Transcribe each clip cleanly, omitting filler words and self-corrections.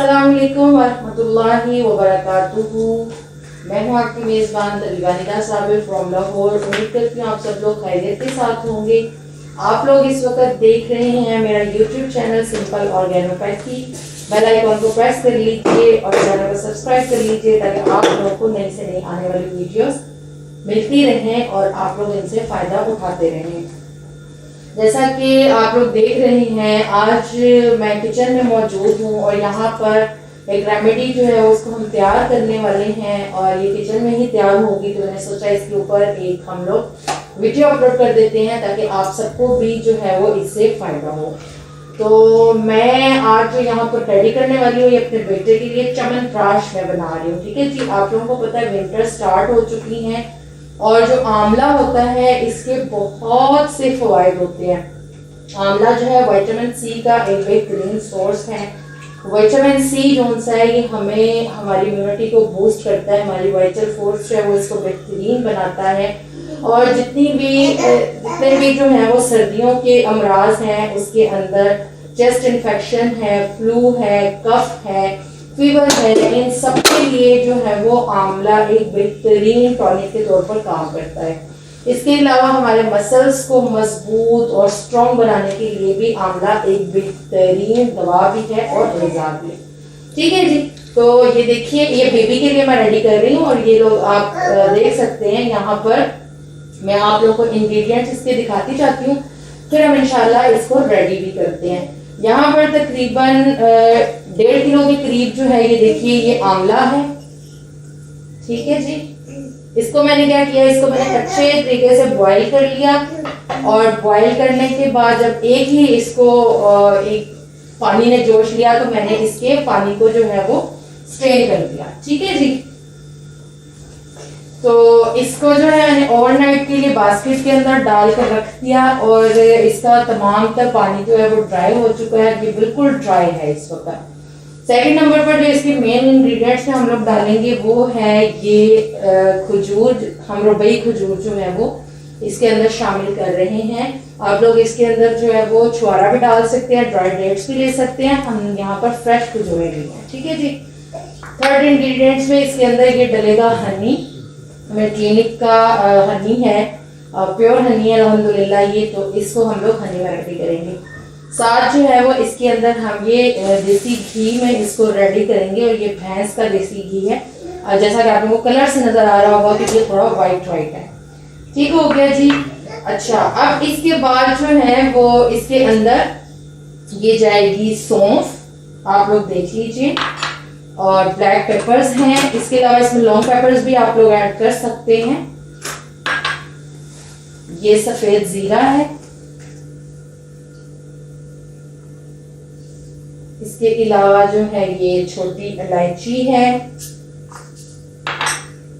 अस्सलाम वालेकुम वरहमतुल्लाहि वबरकातुहू। मैं हूँ आपकी मेज़बान तबीबा निदा साबिर फ्रॉम लाहौर। उम्मीद करती हूँ आप सब लोग खैरियत के साथ होंगे। आप लोग इस वक्त देख रहे हैं मेरा YouTube channel simple organopathy. Bell icon को प्रेस कर लीजिए और चैनल को सब्सक्राइब कर लीजिए ताकि आप लोगों को नई से नई आने वाली वीडियोस मिलती रहें और आप लोग इनसे फ़ायदा उठाते रहें। जैसा कि आप लोग देख रहे हैं, आज मैं किचन में मौजूद हूँ और यहाँ पर एक रेमेडी जो है उसको हम तैयार करने वाले हैं और ये किचन में ही तैयार होगी। तो मैंने सोचा इसके ऊपर एक हम लोग वीडियो अपलोड कर देते हैं ताकि आप सबको भी जो है वो इससे फ़ायदा हो। तो मैं आज जो यहाँ पर रेडी करने वाली हूँ ये अपने बेटे के लिए च्यवनप्राश मैं बना रही हूँ। ठीक है जी, आप लोगों को पता है विंटर स्टार्ट हो चुकी हैं और जो आंवला होता है इसके बहुत से फवायद होते हैं। आंवला जो है विटामिन सी का एक बेहतरीन सोर्स है। विटामिन सी जो है ये हमें हमारी इम्यूनिटी को बूस्ट करता है, हमारी वाइटल फोर्स जो है वो इसको बेहतरीन बनाता है और जितने भी जो है वो सर्दियों के अमराज हैं उसके अंदर चेस्ट इन्फेक्शन है, फ्लू है, कफ है, फीवर है, इन सब के लिए जो है वो आंवला एक बेहतरीन टॉनिक के तौर पर काम करता है। इसके अलावा हमारे मसल्स को मजबूत और स्ट्रॉन्ग बनाने के लिए भी आंवला एक बेहतरीन दवा भी है और ग़िज़ा भी है। ठीक है जी, तो ये देखिए ये बेबी के लिए मैं रेडी कर रही हूँ और ये लोग आप देख सकते हैं यहाँ पर मैं आप लोगों को इंग्रेडिएंट्स इसके दिखाती जाती हूँ, फिर हम इंशाल्लाह इसको रेडी भी करते हैं। यहाँ पर तकरीबन 1.5 किलो के करीब जो है ये देखिए ये आंवला है। ठीक है जी, इसको मैंने क्या किया, इसको मैंने अच्छे तरीके से बॉईल कर लिया और बॉईल करने के बाद जब एक ही इसको एक पानी ने जोश लिया तो मैंने इसके पानी को जो है वो स्ट्रेन कर दिया। ठीक है जी, तो इसको जो है मैंने ओवरनाइट के लिए बास्केट के अंदर डाल कर रख दिया और इसका तमाम तर पानी जो है वो ड्राई हो चुका है, ये बिल्कुल ड्राई है इस वक्त। सेकंड नंबर पर जो इसके मेन इंग्रेडिएंट्स हम लोग डालेंगे वो है ये खजूर, हम रुबई खजूर जो है वो इसके अंदर शामिल कर रहे हैं। आप लोग इसके अंदर जो है वो छुआरा भी डाल सकते हैं, ड्राई डेट्स भी ले सकते हैं, हम यहाँ पर फ्रेश खजूरें ली हैं। ठीक है जी, थर्ड इंग्रेडिएंट्स में इसके अंदर ये डलेगा हनी, हमें क्लिनिक का हनी है, प्योर हनी है अल्हम्दुलिल्लाह ये, तो इसको हम लोग हनी में रेडी करेंगे। साथ जो है वो इसके अंदर हम ये देसी घी में इसको रेडी करेंगे और ये भैंस का देसी घी है, जैसा कि आप लोगों को कलर से नज़र आ रहा होगा कि ये थोड़ा वाइट है। ठीक हो गया जी। अच्छा, अब इसके बाद जो है वो इसके अंदर ये जाएगी सौंफ, आप लोग देख लीजिए, और ब्लैक पेपर्स हैं। इसके अलावा इसमें लॉन्ग पेपर्स भी आप लोग ऐड कर सकते हैं। ये सफ़ेद ज़ीरा है, इसके अलावा जो है ये छोटी इलायची है,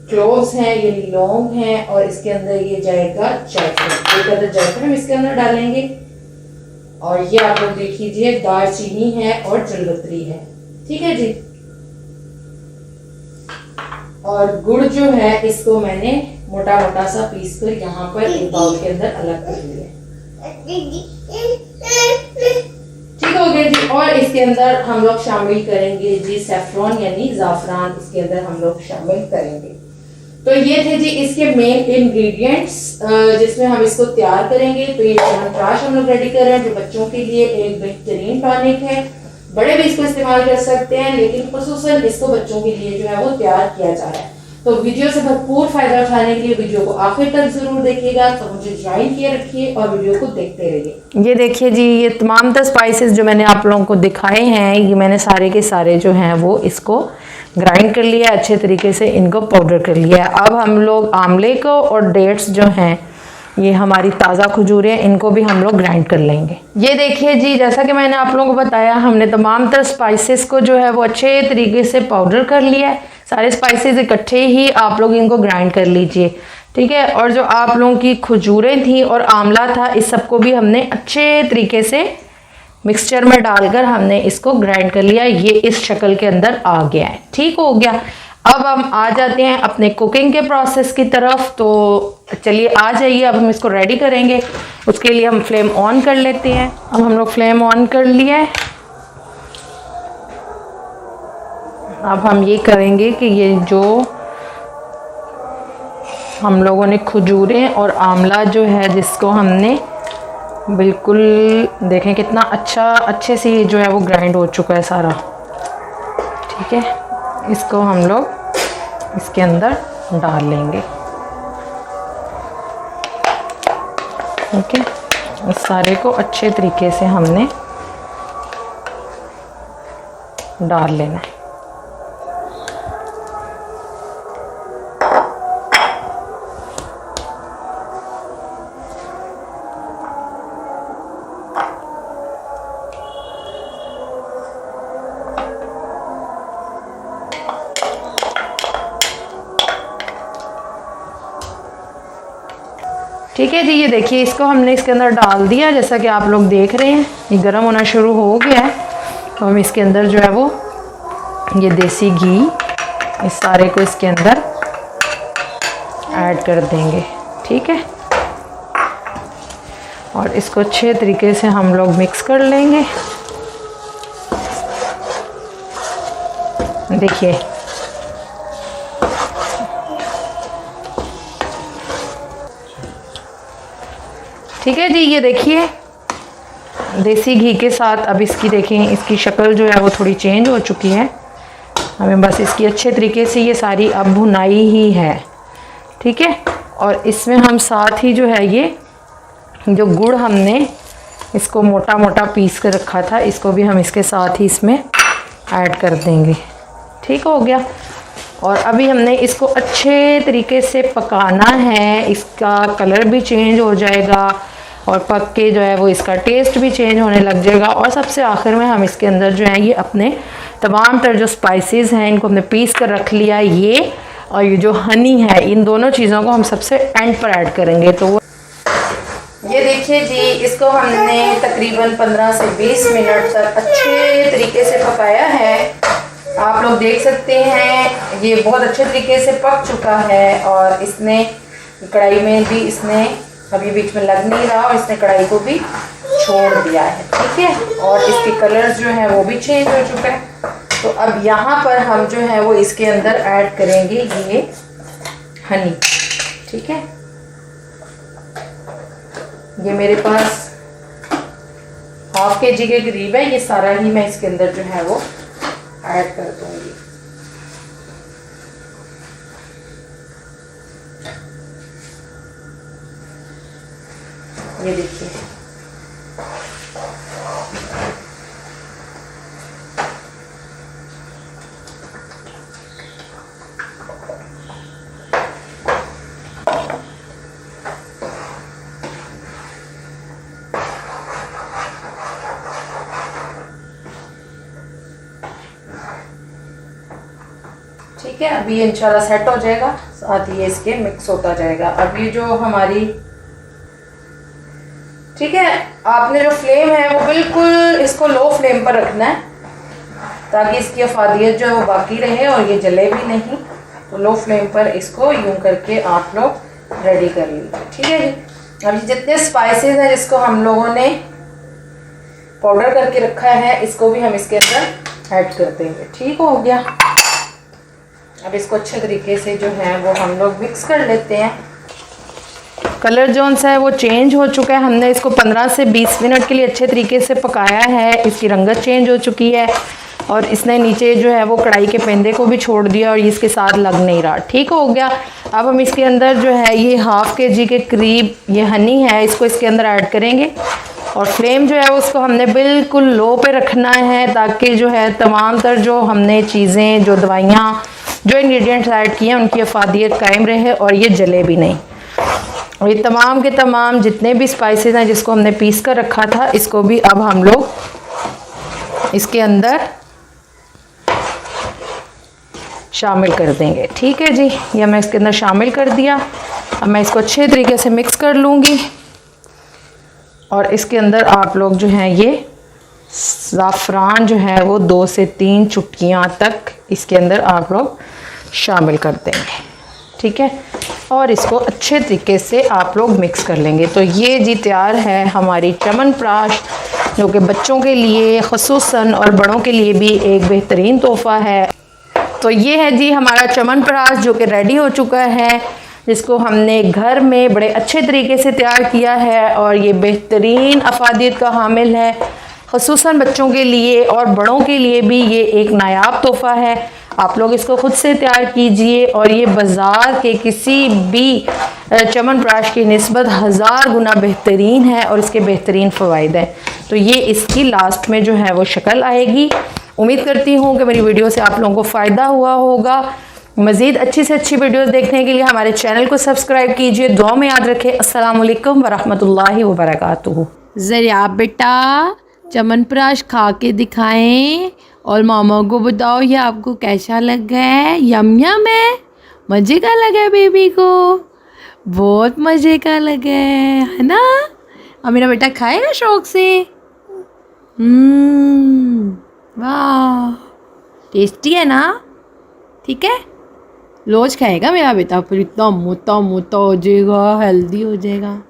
क्लोव्स हैं, ये लौंग है और इसके अंदर ये जाएगा जायफल, एक अदर जायफल हम इसके अंदर डालेंगे और ये आप लोग देख लीजिए दालचीनी है और जलपत्री है। ठीक है जी, और गुड़ जो है इसको मैंने मोटा मोटा सा पीस कर यहाँ पर एक बाउल के अंदर अलग कर लिया। ठीक हो गया जी, और इसके अंदर हम लोग शामिल करेंगे जी सैफरॉन यानी ज़ाफ़रान, इसके अंदर हम लोग शामिल करेंगे। तो ये थे जी इसके मेन इंग्रेडिएंट्स जिसमें हम इसको तैयार करेंगे। तो ये च्यवनप्राश हम लोग रेडी कर रहे हैं जो बच्चों के लिए एक बेहतरीन टॉनिक है, बड़े भी इसको इस्तेमाल कर सकते हैं लेकिन खुसूसन इसको बच्चों के लिए जो है वो तैयार किया जा रहा है। तो वीडियो से भरपूर फायदा उठाने के लिए वीडियो को आखिर तक जरूर देखिएगा। तो मुझे ज्वाइन किए रखिए और वीडियो को देखते रहिए। ये देखिए जी, ये तमाम तर स्पाइसेस जो मैंने आप लोगों को दिखाए हैं ये मैंने सारे के सारे जो हैं वो इसको ग्राइंड कर लिया, अच्छे तरीके से इनको पाउडर कर लिया है। अब हम लोग आंवले को और डेट्स जो हैं ये हमारी ताज़ा खजूरें, इनको भी हम लोग ग्राइंड कर लेंगे। ये देखिए जी, जैसा कि मैंने आप लोगों को बताया हमने तमाम तर स्पाइसेस को जो है वो अच्छे तरीके से पाउडर कर लिया है। सारे स्पाइसेस इकट्ठे ही आप लोग इनको ग्राइंड कर लीजिए। ठीक है, और जो आप लोगों की खजूरें थी और आंवला था इस सबको भी हमने अच्छे तरीके से मिक्सचर में डालकर हमने इसको ग्राइंड कर लिया। ये इस शक्ल के अंदर आ गया है। ठीक हो गया, अब हम आ जाते हैं अपने कुकिंग के प्रोसेस की तरफ। तो चलिए आ जाइए, अब हम इसको रेडी करेंगे। उसके लिए हम फ्लेम ऑन कर लेते हैं। अब हम लोग फ्लेम ऑन कर लिया है अब हम ये करेंगे कि ये जो हम लोगों ने खजूरें और आंवला जो है जिसको हमने बिल्कुल देखें कितना अच्छे से ये जो है वो ग्राइंड हो चुका है सारा। ठीक है, इसको हम लोग इसके अंदर डाल लेंगे। ठीक है, इस सारे को अच्छे तरीके से हमने डाल लेना है। ठीक है जी, ये देखिए इसको हमने इसके अंदर डाल दिया। जैसा कि आप लोग देख रहे हैं ये गर्म होना शुरू हो गया है। तो हम इसके अंदर जो है वो ये देसी घी इस सारे को इसके अंदर ऐड कर देंगे। ठीक है, और इसको अच्छे तरीके से हम लोग मिक्स कर लेंगे। देखिए ठीक है जी, ये देखिए देसी घी के साथ अब इसकी देखें इसकी शक्ल जो है वो थोड़ी चेंज हो चुकी है। हमें बस इसकी अच्छे तरीके से ये सारी अब भुनाई ही है। ठीक है, और इसमें हम साथ ही जो है ये जो गुड़ हमने इसको मोटा मोटा पीस कर रखा था इसको भी हम इसके साथ ही इसमें ऐड कर देंगे। ठीक हो गया, और अभी हमने इसको अच्छे तरीके से पकाना है। इसका कलर भी चेंज हो जाएगा और पक के जो है वो इसका टेस्ट भी चेंज होने लग जाएगा। और सबसे आखिर में हम इसके अंदर जो है ये अपने तमाम तर जो स्पाइसेस हैं इनको हमने पीस कर रख लिया, ये और ये जो हनी है, इन दोनों चीज़ों को हम सबसे एंड पर ऐड करेंगे। तो वो ये देखिए जी, इसको हमने तकरीबन 15 से 20 मिनट तक अच्छे तरीके से पकाया है। आप लोग देख सकते हैं ये बहुत अच्छे तरीके से पक चुका है और इसने कढ़ाई में भी इसने अभी बीच में लग नहीं रहा और इसने कढ़ाई को भी छोड़ दिया है। ठीक है, और इसके कलर्स जो है वो भी चेंज हो चुका है। तो अब यहाँ पर हम जो है वो इसके अंदर ऐड करेंगे ये हनी। ठीक है, ये मेरे पास ½ kg के करीब है। ये सारा ही मैं इसके अंदर जो है वो ऐड कर दूंगी। ये देखिए ठीक है, अभी ये इंशाल्लाह सेट हो जाएगा, साथ ही ये इसके मिक्स होता जाएगा। अब ये जो हमारी ठीक है, आपने जो फ्लेम है वो बिल्कुल इसको लो फ्लेम पर रखना है ताकि इसकी अफादियत जो है वो बाकी रहे और ये जले भी नहीं। तो लो फ्लेम पर इसको यूं करके आप लोग रेडी कर लीजिए। ठीक है जी, अब जितने स्पाइसेस हैं जिसको हम लोगों ने पाउडर करके रखा है इसको भी हम इसके अंदर ऐड कर देंगे। ठीक हो गया, अब इसको अच्छे तरीके से जो है वो हम लोग मिक्स कर लेते हैं। कलर जोन सा है वो चेंज हो चुका है। हमने इसको 15 से 20 मिनट के लिए अच्छे तरीके से पकाया है। इसकी रंगत चेंज हो चुकी है और इसने नीचे जो है वो कढ़ाई के पेंदे को भी छोड़ दिया और इसके साथ लग नहीं रहा। ठीक हो गया, अब हम इसके अंदर जो है ये ½ kg के करीब ये हनी है, इसको इसके अंदर ऐड करेंगे और फ्लेम जो है उसको हमने बिल्कुल लो पे रखना है ताकि जो है तमाम तर जो हमने चीज़ें जो दवाइयाँ जो इंग्रेडिएंट्स ऐड किए हैं उनकी अफादियत कायम रहे और ये जले भी नहीं। और ये तमाम के तमाम जितने भी स्पाइसेस हैं जिसको हमने पीस कर रखा था इसको भी अब हम लोग इसके अंदर शामिल कर देंगे। ठीक है जी, ये मैं इसके अंदर शामिल कर दिया। अब मैं इसको अच्छे तरीके से मिक्स कर लूँगी और इसके अंदर आप लोग जो हैं ये ज़ाफ़रान जो है वो 2 से 3 चुटकियाँ तक इसके अंदर आप लोग शामिल कर देंगे। ठीक है, और इसको अच्छे तरीके से आप लोग मिक्स कर लेंगे। तो ये जी तैयार है हमारी च्यवनप्राश, जो कि बच्चों के लिए ख़ुसूसन और बड़ों के लिए भी एक बेहतरीन तोहफ़ा है। तो ये है जी हमारा च्यवनप्राश जो कि रेडी हो चुका है, जिसको हमने घर में बड़े अच्छे तरीके से तैयार किया है और ये बेहतरीन अफादियत का हामिल है। ख़ुसूसन बच्चों के लिए और बड़ों के लिए भी ये एक नायाब तोहफ़ा है। आप लोग इसको ख़ुद से तैयार कीजिए और ये बाज़ार के किसी भी च्यवनप्राश की निस्बत 1000 गुना बेहतरीन है और इसके बेहतरीन फ़वाइद हैं। तो ये इसकी लास्ट में जो है वो शक्ल आएगी। उम्मीद करती हूँ कि मेरी वीडियो से आप लोगों को फ़ायदा हुआ होगा। मज़ीद अच्छी से अच्छी वीडियोस देखने के लिए हमारे चैनल को सब्सक्राइब कीजिए। दुआ में याद रखें। अस्सलाम वालेकुम वरहमतुल्लाहि वबरकातुहू। ज़रा बेटा च्यवनप्राश खा के दिखाएं और मामा को बताओ ये आपको कैसा लगा है। यम यम है, मज़े का लगा है बेबी को, बहुत मज़े का लगा है ना। और मेरा बेटा खाएगा शौक से। वाह टेस्टी है ना। ठीक है, रोज़ खाएगा मेरा बेटा, फिर इतना मोटा मोटा हो जाएगा, हेल्दी हो जाएगा।